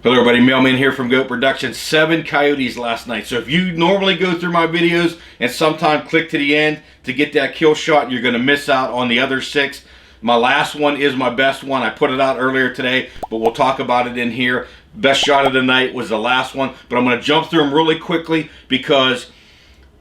Hello everybody, Mailman here from Goat Production. 7 coyotes last night. So if you normally go through my videos and sometime click to the end to get that kill shot, you're going to miss out on the other 6. My last one is my best one. I put it out earlier today, but we'll talk about it in here. Best shot of the night was the last one, but I'm going to jump through them really quickly because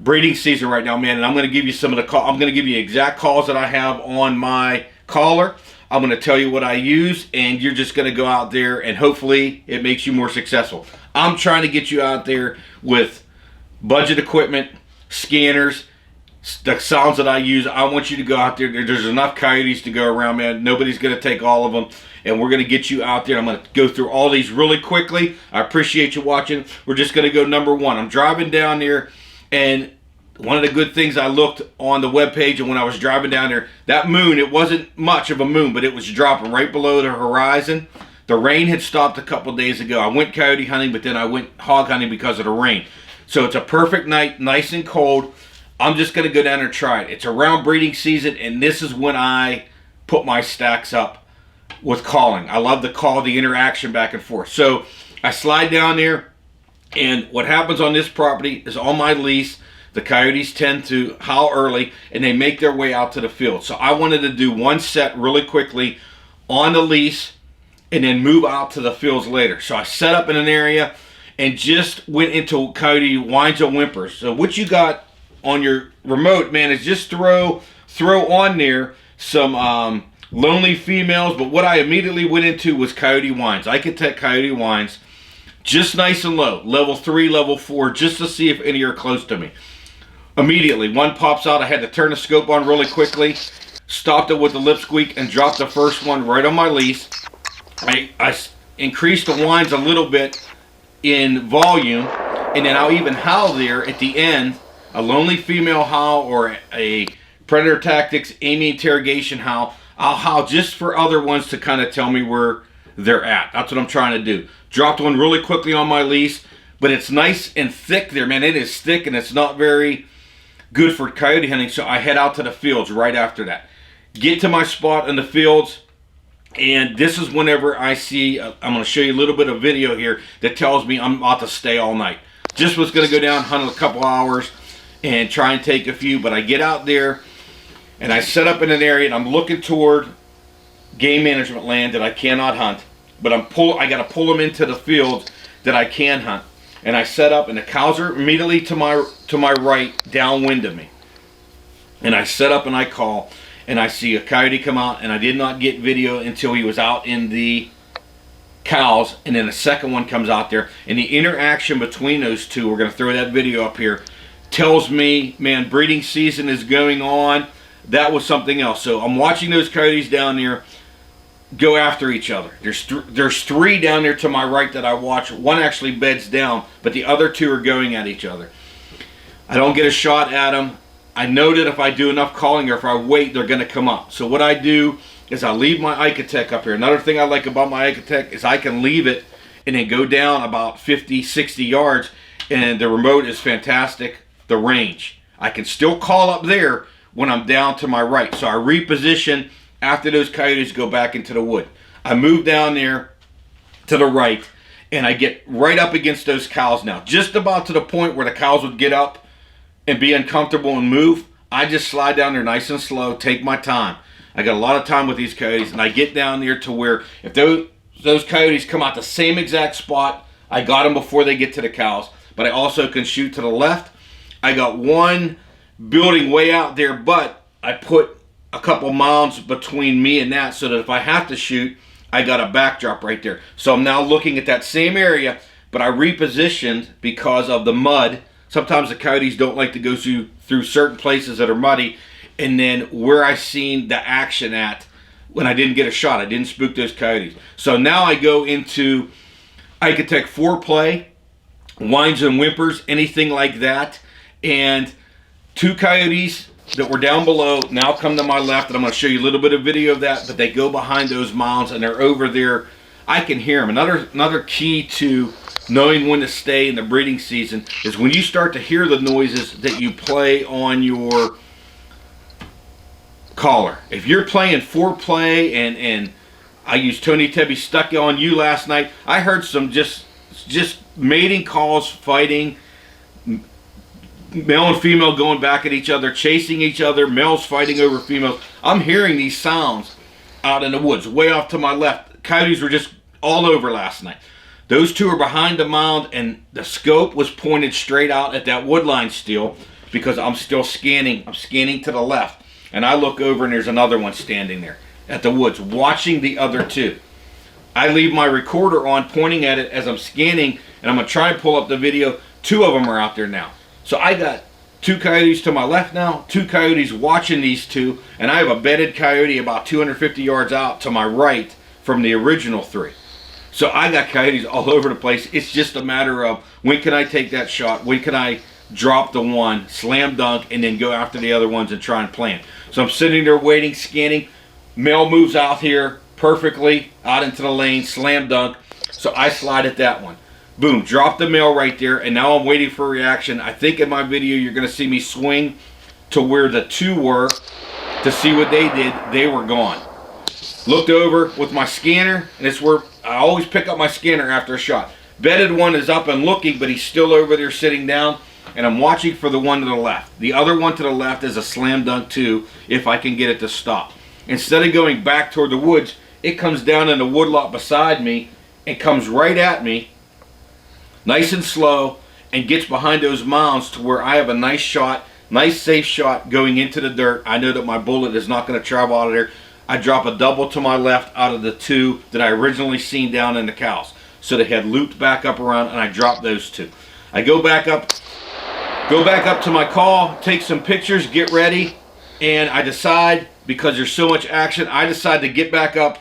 breeding season right now, man, and I'm going to give you some of the I'm going to give you exact calls that I have on my collar. I'm going to tell you what I use, and you're just going to go out there and hopefully it makes you more successful. I'm trying to get you out there with budget equipment, scanners, the sounds that I use. I want you to go out there. There's enough coyotes to go around, man. Nobody's going to take all of them, and we're going to get you out there. I'm going to go through all these really quickly. I appreciate you watching. We're just going to go number 1. I'm driving down there, and one of the good things, I looked on the webpage, and when I was driving down there, that moon, it wasn't much of a moon, but it was dropping right below the horizon. The rain had stopped a couple days ago. I went coyote hunting, but then I went hog hunting because of the rain. So it's a perfect night, nice and cold. I'm just going to go down there and try it. It's around breeding season, and this is when I put my stacks up with calling. I love the call, the interaction back and forth. So I slide down there, and what happens on this property is on my lease, the coyotes tend to howl early, and they make their way out to the field. So I wanted to do one set really quickly on the lease and then move out to the fields later. So I set up in an area and just went into coyote whines and whimpers. So what you got on your remote, man, is just throw on there some lonely females. But what I immediately went into was coyote whines. I could take coyote whines just nice and low, level 3, level 4, just to see if any are close to me. Immediately, one pops out. I had to turn the scope on really quickly, stopped it with the lip squeak, and dropped the first one right on my lease. I increased the whines a little bit in volume, and then I'll even howl there at the end, a lonely female howl or a predator tactics aiming interrogation howl. I'll howl just for other ones to kind of tell me where they're at. That's what I'm trying to do. Dropped one really quickly on my lease, but it's nice and thick there, man. It is thick, and it's not very good for coyote hunting, so I head out to the fields right after that. Get to my spot in the fields, and this is whenever I see, I'm going to show you a little bit of video here that tells me I'm about to stay all night. Just was going to go down, hunt a couple hours, and try and take a few, but I get out there, and I set up in an area, and I'm looking toward game management land that I cannot hunt, but I got to pull them into the fields that I can hunt. And I set up, and the cows are immediately to my right, downwind of me. And I set up and I call, and I see a coyote come out, and I did not get video until he was out in the cows, and then the second one comes out there, and the interaction between those two, we're going to throw that video up here, tells me, man, breeding season is going on. That was something else. So I'm watching those coyotes down there go after each other. There's 3 down there to my right that I watch. One actually beds down, but the other 2 are going at each other. I don't get a shot at them. I know that if I do enough calling or if I wait, they're going to come up. So what I do is I leave my Icatech up here. Another thing I like about my Icatech is I can leave it and then go down about 50, 60 yards, and the remote is fantastic, the range. I can still call up there when I'm down to my right. So I reposition after those coyotes go back into the wood. I move down there to the right, and I get right up against those cows now. Just about to the point where the cows would get up and be uncomfortable and move. I just slide down there nice and slow, take my time. I got a lot of time with these coyotes, and I get down there to where if those coyotes come out the same exact spot, I got them before they get to the cows, but I also can shoot to the left. I got one building way out there, but I put a couple mounds between me and that so that if I have to shoot, I got a backdrop right there. So I'm now looking at that same area, but I repositioned because of the mud. Sometimes the coyotes don't like to go through certain places that are muddy, and then where I seen the action at when I didn't get a shot, I didn't spook those coyotes. So now I go into Icatech foreplay, whines and whimpers, anything like that, and 2 coyotes that were down below now come to my left, and I'm going to show you a little bit of video of that, but they go behind those mounds, and they're over there. I can hear them. Another key to knowing when to stay in the breeding season is when you start to hear the noises that you play on your collar. If you're playing foreplay and I used Tony Tebby Stuck on You last night. I heard some just mating calls, fighting, male and female going back at each other, chasing each other, males fighting over females. I'm hearing these sounds out in the woods, way off to my left. Coyotes were just all over last night. Those two are behind the mound, and the scope was pointed straight out at that woodline still, because I'm still scanning. I'm scanning to the left, and I look over, and there's another one standing there at the woods, watching the other two. I leave my recorder on, pointing at it as I'm scanning, and I'm going to try and pull up the video. Two of them are out there now. So I got two coyotes to my left now, two coyotes watching these two, and I have a bedded coyote about 250 yards out to my right from the original three. So I got coyotes all over the place. It's just a matter of when can I take that shot, when can I drop the one, slam dunk, and then go after the other ones and try and plan. So I'm sitting there waiting, scanning. Male moves out here perfectly, out into the lane, slam dunk. So I slide at that one. Boom, drop the male right there, and now I'm waiting for a reaction. I think in my video you're going to see me swing to where the two were to see what they did. They were gone. Looked over with my scanner, and it's where I always pick up my scanner after a shot. Bedded one is up and looking, but he's still over there sitting down, and I'm watching for the one to the left. The other one to the left is a slam dunk too, if I can get it to stop. Instead of going back toward the woods, it comes down in the woodlot beside me and comes right at me, nice and slow, and gets behind those mounds to where I have a nice shot, nice safe shot going into the dirt. I know that my bullet is not going to travel out of there. I drop a double to my left out of the two that I originally seen down in the cows. So they had looped back up around, and I dropped those two. I go back up to my call, take some pictures, get ready, and I decide, because there's so much action, I decide to get back up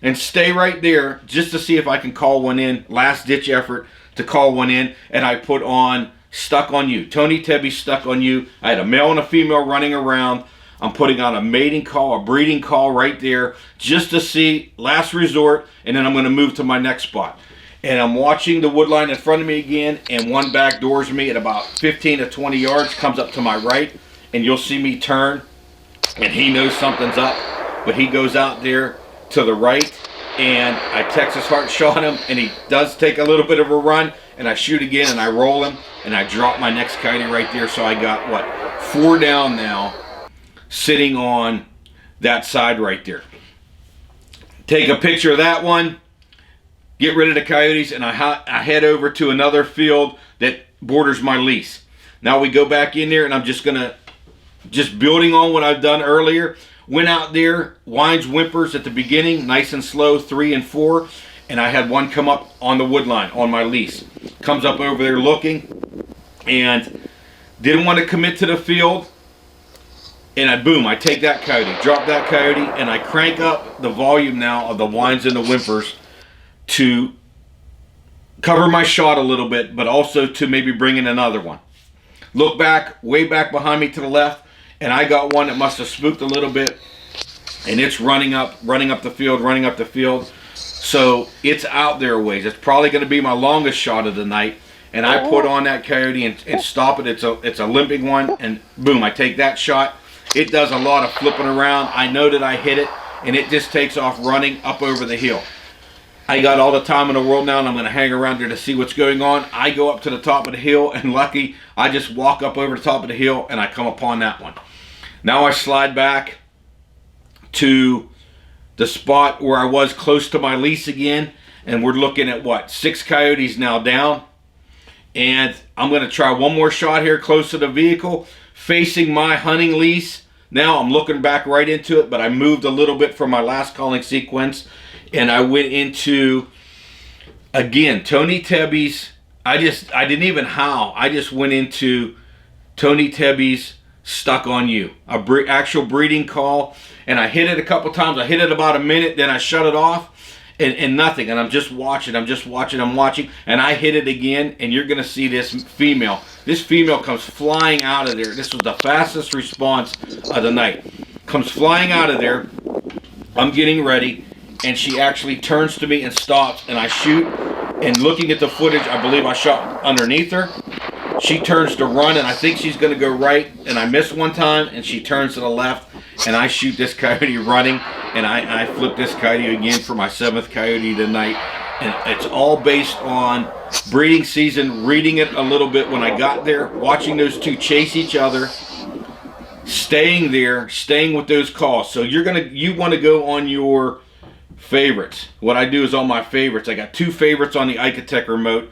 and stay right there just to see if I can call one in. Last ditch effort to call one in, and I put on Stuck on You. Tony Tebby Stuck on You. I had a male and a female running around. I'm putting on a mating call, a breeding call right there, just to see, last resort, and then I'm going to move to my next spot. And I'm watching the wood line in front of me again, and one backdoors me at about 15 to 20 yards, comes up to my right, and you'll see me turn, and he knows something's up, but he goes out there to the right, and I Texas heart shot him, and he does take a little bit of a run, and I shoot again, and I roll him, and I drop my next coyote right there. So I got, what, 4 down now, sitting on that side right there. Take a picture of that one, get rid of the coyotes, and I head over to another field that borders my lease. Now we go back in there, and I'm just building on what I've done earlier. Went out there, whines, whimpers at the beginning, nice and slow, 3 and 4, and I had one come up on the wood line on my lease. Comes up over there looking, and didn't want to commit to the field, and I take that coyote, drop that coyote, and I crank up the volume now of the whines and the whimpers to cover my shot a little bit, but also to maybe bring in another one. Look back, way back behind me to the left, and I got one that must have spooked a little bit, and it's running up the field. So it's out there a ways. It's probably going to be my longest shot of the night, and I put on that coyote and stop it. It's a limping one, and boom, I take that shot. It does a lot of flipping around. I know that I hit it, and it just takes off running up over the hill. I got all the time in the world now, and I'm going to hang around there to see what's going on. I go up to the top of the hill, and lucky, I just walk up over the top of the hill, and I come upon that one. Now I slide back to the spot where I was close to my lease again, and we're looking at, what, 6 coyotes now down. And I'm going to try one more shot here close to the vehicle, facing my hunting lease. Now I'm looking back right into it, but I moved a little bit from my last calling sequence, and I went into, again, Tony Tebby's. I didn't even howl. I just went into Tony Tebby's Stuck on You, actual breeding call, and I hit it a couple times. I hit it about a minute, then I shut it off, and nothing, and I'm watching, and I hit it again, and you're gonna see this female. This female comes flying out of there. This was the fastest response of the night. Comes flying out of there. I'm getting ready, and she actually turns to me and stops, and I shoot, and looking at the footage, I believe I shot underneath her. She turns to run, and I think she's going to go right, and I miss one time, and she turns to the left, and I shoot this coyote running, and I flipped this coyote again for my 7th coyote tonight. And it's all based on breeding season, reading it a little bit when I got there, watching those two chase each other, staying there, staying with those calls. So you want to go on your favorites. What I do is on my favorites. I got 2 favorites on the Icatech remote.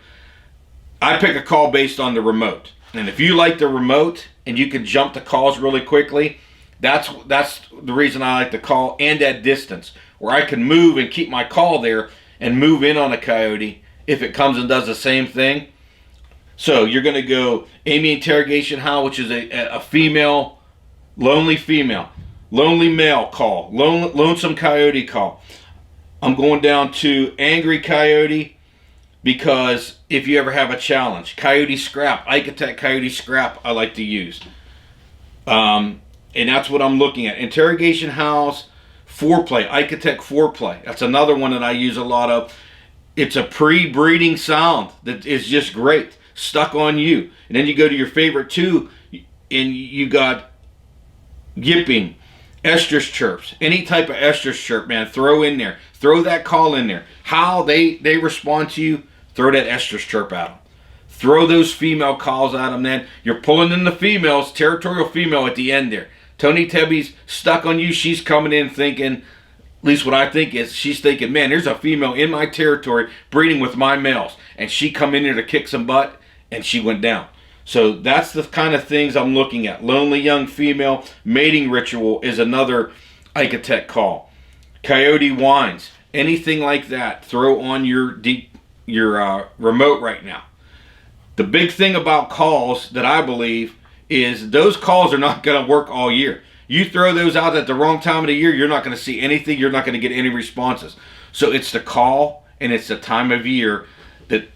I pick a call based on the remote. And if you like the remote and you can jump the calls really quickly, that's the reason I like the call, and at distance, where I can move and keep my call there and move in on a coyote if it comes and does the same thing. So you're going to go Amy Interrogation Howl, which is a female, lonely female, lonely male call, lonesome coyote call. I'm going down to Angry Coyote, because if you ever have a challenge, Coyote Scrap, Icatech Coyote Scrap I like to use. And that's what I'm looking at. Interrogation Howls, Foreplay, Icatech Foreplay. That's another one that I use a lot of. It's a pre-breeding sound that is just great. Stuck on You. And then you go to your favorite 2, and you got Yipping, estrus chirps. Any type of estrus chirp, man, throw in there. Throw that call in there. How they respond to you, throw that estrus chirp at them. Throw those female calls at them, then. You're pulling in the females, territorial female at the end there. Tony Tebby's Stuck on You. She's coming in thinking, at least what I think is, she's thinking, man, there's a female in my territory breeding with my males. And she come in there to kick some butt, and she went down. So that's the kind of things I'm looking at. Lonely young female, mating ritual is another Icatech call. Coyote whines, anything like that, throw on your remote right now. The big thing about calls that I believe is those calls are not going to work all year. You throw those out at the wrong time of the year, you're not going to see anything. You're not going to get any responses. So it's the call, and it's the time of year that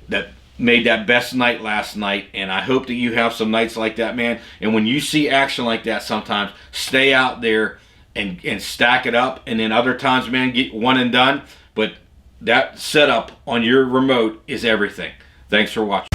made that best night last night. And I hope that you have some nights like that, man. And when you see action like that, sometimes stay out there and stack it up. And then other times, man, get one and done. But that setup on your remote is everything. Thanks for watching.